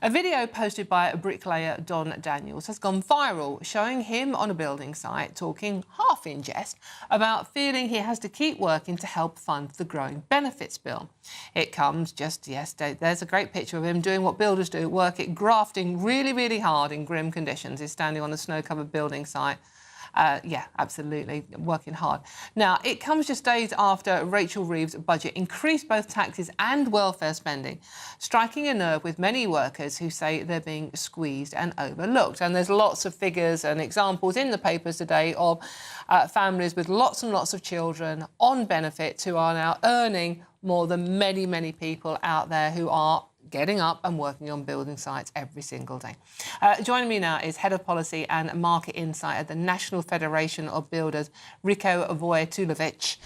A video posted by bricklayer Don Daniels has gone viral, showing him on a building site talking half in jest about feeling he has to keep working to help fund the growing benefits bill. It comes just yesterday. There's a great picture of him doing what builders do, grafting really, really hard in grim conditions. He's standing on a snow-covered building site. Yeah, absolutely, working hard. Now, it comes just days after Rachel Reeves' budget increased both taxes and welfare spending, striking a nerve with many workers who say they're being squeezed and overlooked. And there's lots of figures and examples in the papers today of families with lots and lots of children on benefits who are now earning more than many, many people out there who are getting up and working on building sites every single day. Joining me now is Head of Policy and Market Insight at the National Federation of Builders, Rico Wojtulewicz.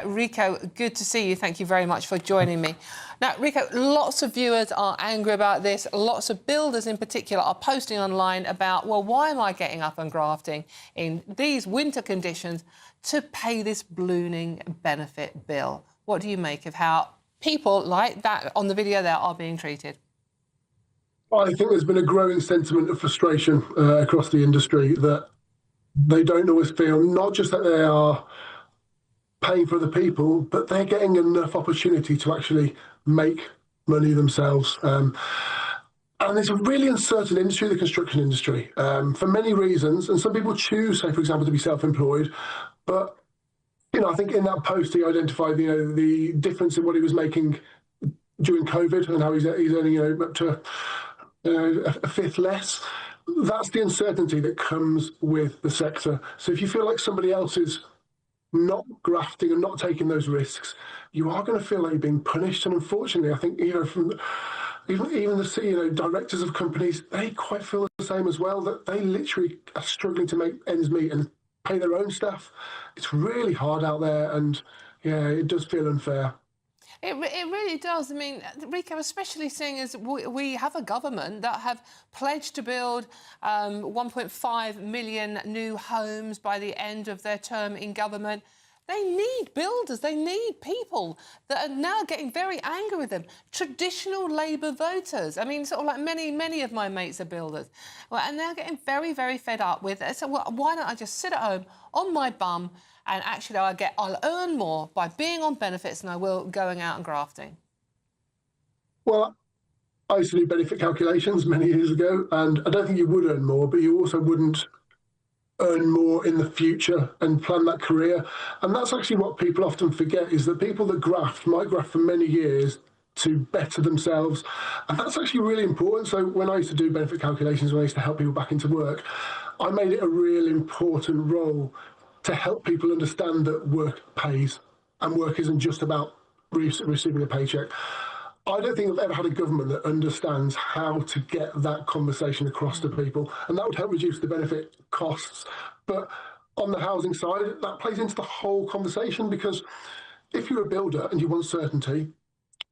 Rico, good to see you. Thank you very much for joining me. Now, Rico, lots of viewers are angry about this. Lots of builders in particular are posting online about, well, why am I getting up and grafting in these winter conditions to pay this ballooning benefit bill? What do you make of how people like that on the video there are being treated? I think there's been a growing sentiment of frustration across the industry that they don't always feel, not just that they are paying for the people, but they're getting enough opportunity to actually make money themselves. And it's a really uncertain industry, the construction industry, for many reasons. And some people choose, say, for example, to be self-employed, but I think in that post he identified, the difference in what he was making during COVID and how he's earning, up to a fifth less. That's the uncertainty that comes with the sector. So if you feel like somebody else is not grafting and not taking those risks, you are going to feel like you're being punished. And unfortunately, I think from even the CEO, directors of companies, they quite feel the same as well. That they literally are struggling to make ends meet and pay their own staff. It's really hard out there, and yeah, it does feel unfair. It really does. I mean, Rico, especially seeing as we have a government that have pledged to build 1.5 million new homes by the end of their term in government. They need builders, they need people that are now getting very angry with them. Traditional Labour voters. I mean, sort of like many of my mates are builders. Well, and they're getting very, very fed up with it. So why don't I just sit at home on my bum and actually I'll earn more by being on benefits than I will going out and grafting? Well, I used to do benefit calculations many years ago, and I don't think you would earn more, but you also wouldn't earn more in the future and plan that career. And that's actually what people often forget, is that people that graft might graft for many years to better themselves. And that's actually really important. So when I used to do benefit calculations, when I used to help people back into work, I made it a real important role to help people understand that work pays and work isn't just about receiving a paycheck. I don't think I've ever had a government that understands how to get that conversation across to people, and that would help reduce the benefit costs. But on the housing side, that plays into the whole conversation, because if you're a builder and you want certainty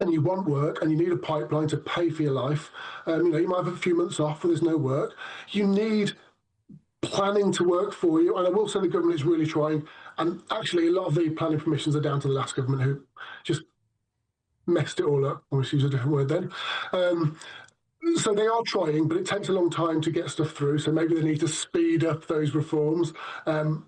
and you want work and you need a pipeline to pay for your life, you might have a few months off when there's no work. You need planning to work for you, and I will say the government is really trying. And actually, a lot of the planning permissions are down to the last government, who just messed it all up. I'll use a different word then. So they are trying, but it takes a long time to get stuff through. So maybe they need to speed up those reforms. And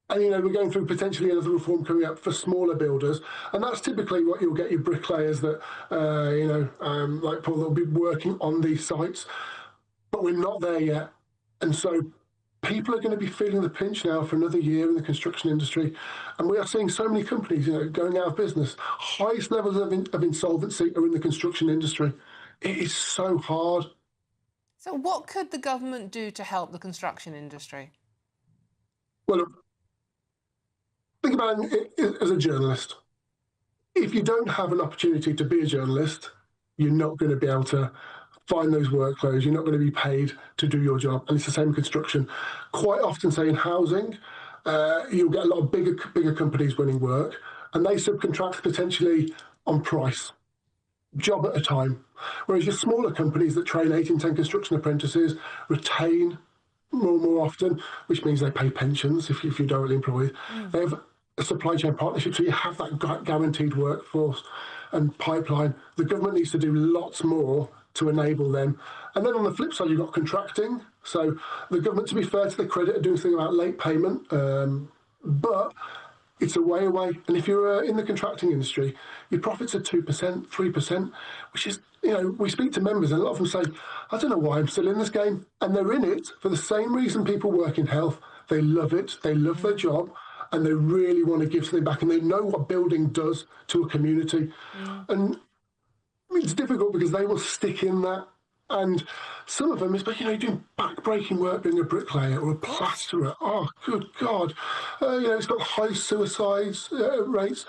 we're going through potentially another reform coming up for smaller builders, and that's typically what you'll get your bricklayers that like Paul, that'll be working on these sites. But we're not there yet, and so people are going to be feeling the pinch now for another year in the construction industry. And we are seeing so many companies, going out of business. Highest levels of insolvency are in the construction industry. It is so hard. So what could the government do to help the construction industry? Well, look, think about it as a journalist. If you don't have an opportunity to be a journalist, you're not going to be able to find those workloads. You're not going to be paid to do your job. And it's the same in construction. Quite often, say in housing, you'll get a lot of bigger companies winning work, and they subcontract potentially on price, job at a time. Whereas your smaller companies that train 8 and 10 construction apprentices retain more often, which means they pay pensions if you're directly employed. They have a supply chain partnership, so you have that guaranteed workforce and pipeline. The government needs to do lots more to enable them. And then on the flip side, you've got contracting. So the government, to be fair to the credit, are doing something about late payment, but it's a way away. And if you're in the contracting industry, your profits are 2%, 3%, which is, we speak to members and a lot of them say, I don't know why I'm still in this game. And they're in it for the same reason people work in health. They love it, they love their job, and they really want to give something back, and they know what building does to a community. And it's difficult because they will stick in that. And some of them is, doing back-breaking work, being a bricklayer or a plasterer. Oh, good God. It's got high suicides rates,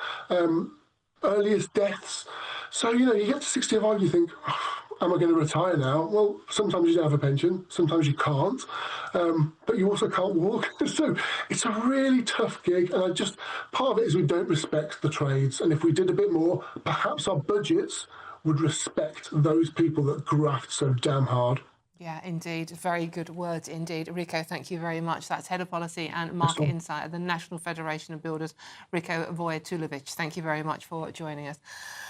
earliest deaths. So, you get to 65, you think, am I going to retire now? Well, sometimes you don't have a pension, sometimes you can't, but you also can't walk. So it's a really tough gig, and part of it is we don't respect the trades. And if we did a bit more, perhaps our budgets would respect those people that graft so damn hard. Yeah, indeed. Very good words indeed. Rico, thank you very much. That's Head of Policy and Market Insight at the National Federation of Builders, Rico Wojtulewicz. Thank you very much for joining us.